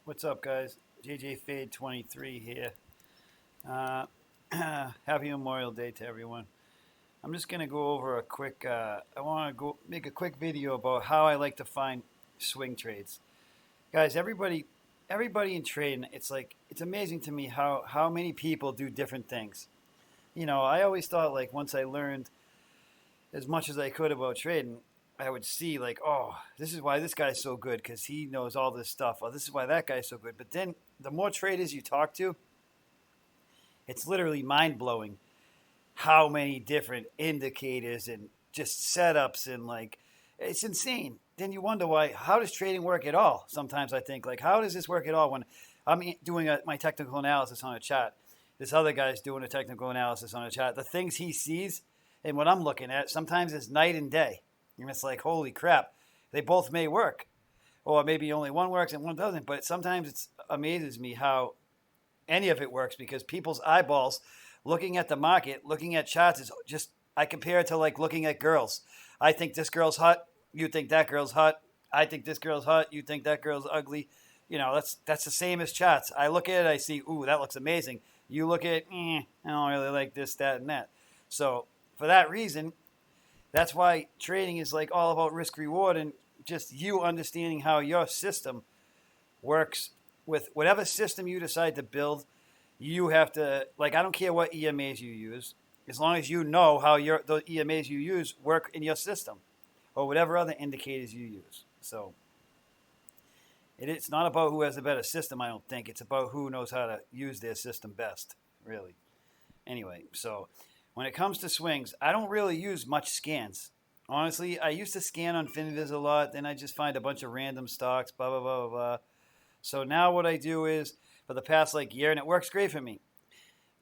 What's up, guys? JJ Fade 23 here. Uh, Happy Memorial Day to everyone. I'm just gonna go over a quick. I want to go make a quick video about how I like to find swing trades, guys. Everybody in trading, it's amazing to me how many people do different things. I always thought like once I learned as much as I could about trading, I would see like, oh, this is why this guy's so good because he knows all this stuff. Oh, this is why that guy's so good. But then the more traders you talk to, it's literally mind blowing how many different indicators and just setups and like it's insane. Then you wonder why. How does trading work at all? Sometimes I think like, how does this work at all when I'm doing my technical analysis on a chart? This other guy's doing a technical analysis on a chart. The things he sees and what I'm looking at sometimes is night and day. And it's like, holy crap, they both may work. Or maybe only one works and one doesn't. But sometimes it amazes me how any of it works because people's eyeballs looking at the market, looking at charts is just, I compare it to like looking at girls. I think this girl's hot. You think that girl's hot. I think this girl's hot. You think that girl's ugly. That's the same as charts. I look at it, I see, ooh, that looks amazing. You look at, I don't really like this, that, and that. So for that reason, that's why trading is like all about risk reward and just you understanding how your system works with whatever system you decide to build. You have to like I don't care what EMAs you use, as long as you know how the EMAs you use work in your system, or whatever other indicators you use. So it's not about who has a better system. I don't think it's about who knows how to use their system best. Really. Anyway, so when it comes to swings, I don't really use much scans. Honestly, I used to scan on Finviz a lot. Then I just find a bunch of random stocks, blah, blah, blah, blah, blah. So now what I do is, for the past like year, and it works great for me.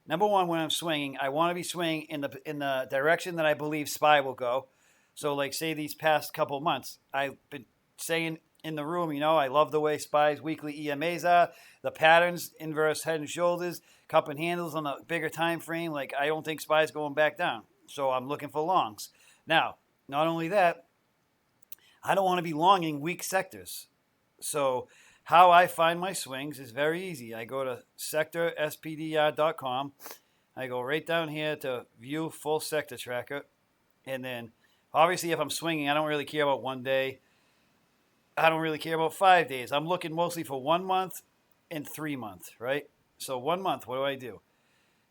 Number one, when I'm swinging, I want to be swinging in the direction that I believe SPY will go. So like say these past couple months, I've been saying in the room, I love the way SPY's weekly EMAs are, the patterns, inverse head and shoulders, cup and handles on a bigger time frame. Like I don't think SPY's going back down. So I'm looking for longs. Now, not only that, I don't want to be longing weak sectors. So how I find my swings is very easy. I go to sectorspdr.com. I go right down here to view full sector tracker. And then obviously if I'm swinging, I don't really care about 1 day. I don't really care about 5 days. I'm looking mostly for 1 month and 3 month, right? So 1 month, what do?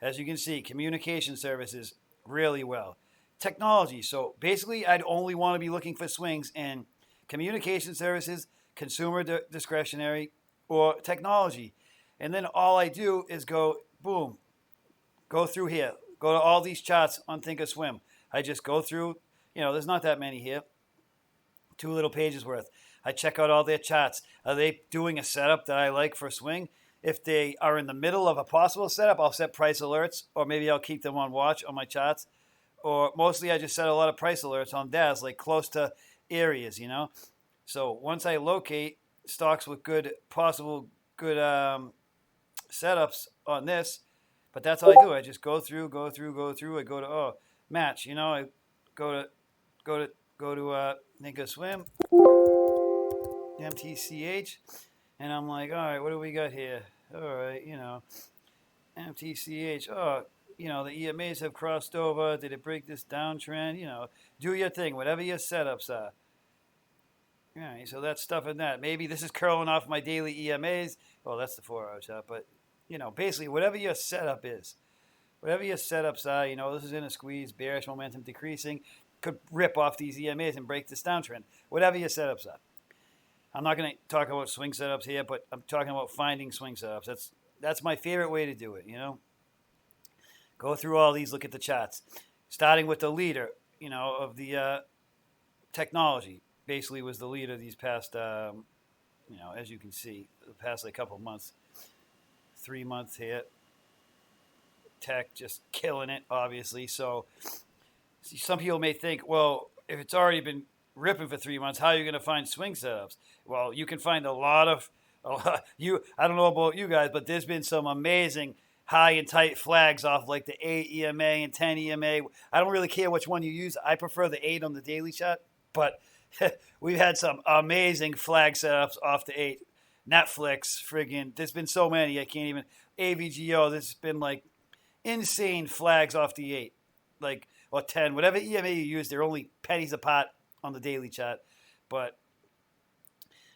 As you can see, communication services really well. Technology. So basically, I'd only want to be looking for swings in communication services, consumer discretionary, or technology. And then all I do is go, boom, go through here. Go to all these charts on Thinkorswim. I just go through, there's not that many here. 2 little pages worth. I check out all their charts. Are they doing a setup that I like for a swing? If they are in the middle of a possible setup, I'll set price alerts, or maybe I'll keep them on watch on my charts. Or mostly I just set a lot of price alerts on DAS, like close to areas, So once I locate stocks with good setups on this, but that's all I do. I just go through. I go to match. I go to Thinkorswim, MTCH, and I'm like, all right, what do we got here? All right, MTCH. Oh, the EMAs have crossed over. Did it break this downtrend? Do your thing, whatever your setups are. All right, so that's stuff in that. Maybe this is curling off my daily EMAs. Well, that's the 4-hour chart, but basically whatever your setup is, whatever your setups are, this is in a squeeze, bearish momentum decreasing, could rip off these EMAs and break this downtrend. Whatever your setups are. I'm not going to talk about swing setups here, but I'm talking about finding swing setups. That's my favorite way to do it, Go through all these, look at the charts. Starting with the leader, of the technology. Basically was the leader these past, as you can see, the past couple months. 3 months here. Tech just killing it, obviously. So some people may think, well, if it's already been ripping for 3 months, how are you going to find swing setups? Well, you can find a lot. I don't know about you guys, but there's been some amazing high and tight flags off like the 8 EMA and 10 EMA. I don't really care which one you use. I prefer the 8 on the daily chart, but we've had some amazing flag setups off the 8. Netflix, friggin', there's been so many, I can't even, AVGO, there's been like insane flags off the 8, like, or 10, whatever EMA you use, they're only pennies apart on the daily chart. But,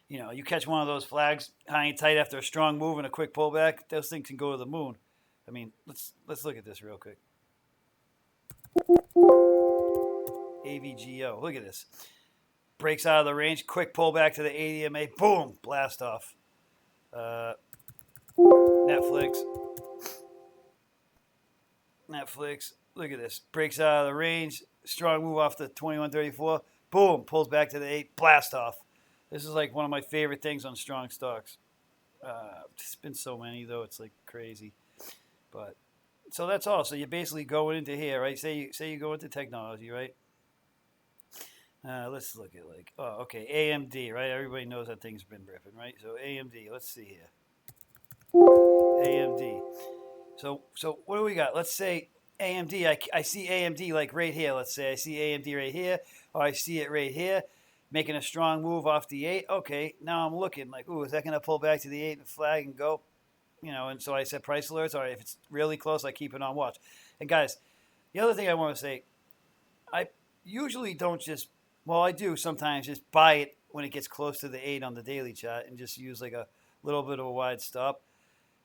you know, you catch one of those flags high and tight after a strong move and a quick pullback, those things can go to the moon. I mean, let's look at this real quick. AVGO, look at this. Breaks out of the range, quick pullback to the 8 EMA, boom, blast off. Netflix, look at this. Breaks out of the range, strong move off the 2134, boom, pulls back to the 8, blast off. This is like one of my favorite things on strong stocks. There's been so many, though, it's like crazy. But so that's all. So you're basically going into here, right? Say you go into technology, right? Let's look at like, oh, okay, AMD, right? Everybody knows that thing's been ripping, right? So AMD, let's see here. AMD. So what do we got? Let's say AMD. I see AMD like right here. Let's say I see AMD right here, or I see it right here, making a strong move off the 8. Okay, now I'm looking like, ooh, is that going to pull back to the 8 and flag and go? You know, and so I set price alerts, or if it's really close, I keep it on watch. And guys, the other thing I want to say, I usually don't just, well, I do sometimes just buy it when it gets close to the 8 on the daily chart and just use like a little bit of a wide stop.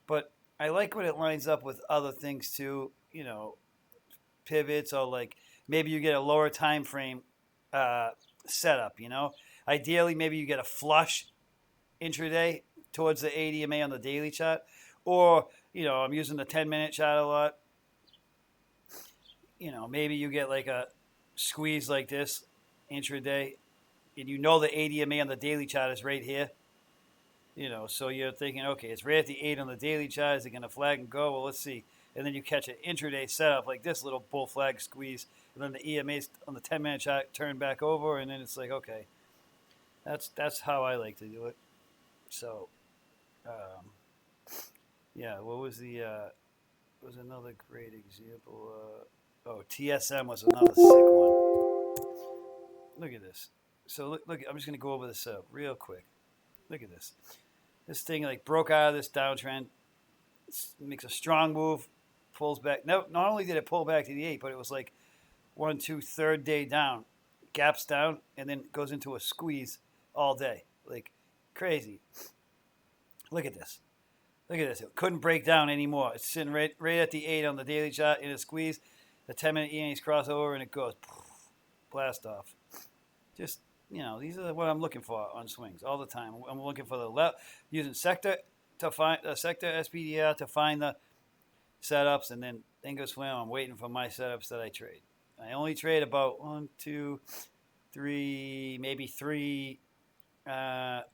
But I like when it lines up with other things too, you know, pivots, or like maybe you get a lower time frame setup, you know. Ideally, maybe you get a flush intraday towards the 8 EMA on the daily chart. Or, you know, I'm using the 10-minute chart a lot. You know, maybe you get like a squeeze like this intraday, and you know the 8 EMA on the daily chart is right here. You know, so you're thinking, okay, it's right at the 8 on the daily chart. Is it going to flag and go? Well, let's see. And then you catch an intraday setup like this little bull flag squeeze, and then the EMA's on the 10-minute chart turn back over, and then it's like, okay, that's how I like to do it. So, yeah, what was was another great example? TSM was another sick one. Look at this. So look, I'm just going to go over this real quick. Look at this. This thing like broke out of this downtrend, makes a strong move, pulls back. No, not only did it pull back to the 8, but it was like 1, 2, third day down, gaps down, and then goes into a squeeze all day. Like crazy. Look at this. Look at this. It couldn't break down anymore. It's sitting right at the 8 on the daily chart in a squeeze. The 10-minute EMA's cross over, and it goes blast off. Just, you know, these are what I'm looking for on swings all the time. I'm looking for the left, using sector to find the sector SPDR to find the setups, and then Thinkorswim, I'm waiting for my setups that I trade. I only trade about 1, 2, 3, maybe 3, about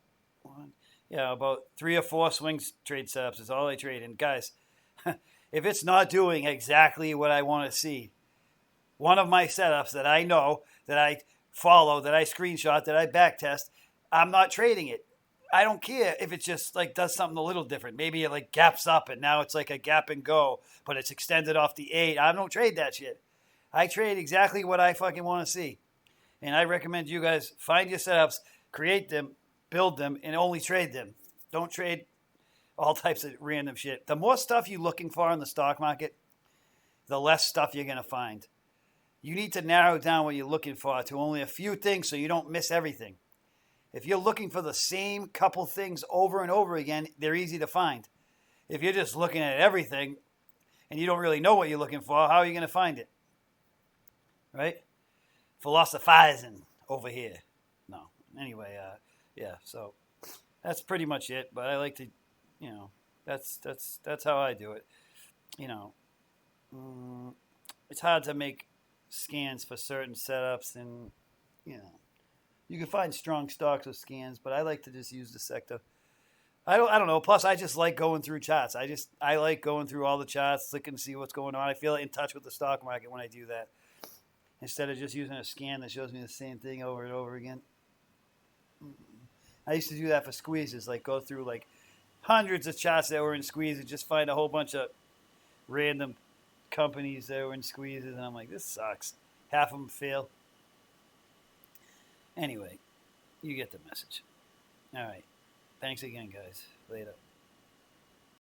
3 or 4 swings trade setups is all I trade. And guys, if it's not doing exactly what I want to see, one of my setups that I know, that I follow, that I screenshot, that I backtest, I'm not trading it. I don't care if it just like does something a little different. Maybe it like gaps up and now it's like a gap and go, but it's extended off the 8. I don't trade that shit. I trade exactly what I fucking want to see. And I recommend you guys find your setups, create them, build them, and only trade them. Don't trade all types of random shit. The more stuff you're looking for in the stock market, the less stuff you're going to find. You need to narrow down what you're looking for to only a few things so you don't miss everything. If you're looking for the same couple things over and over again, they're easy to find. If you're just looking at everything and you don't really know what you're looking for, how are you going to find it? Right? Philosophizing over here. No. Anyway, yeah, so that's pretty much it. But I like to, you know, that's how I do it. You know, it's hard to make scans for certain setups, and you know, you can find strong stocks with scans, but I like to just use the sector. I don't know. Plus, I just like going through charts. I like going through all the charts, looking to see what's going on. I feel in touch with the stock market when I do that, instead of just using a scan that shows me the same thing over and over again. I used to do that for squeezes, like go through like hundreds of charts that were in squeezes, just find a whole bunch of random companies that were in squeezes, and I'm like, this sucks. Half of them fail. Anyway, you get the message. All right. Thanks again, guys. Later.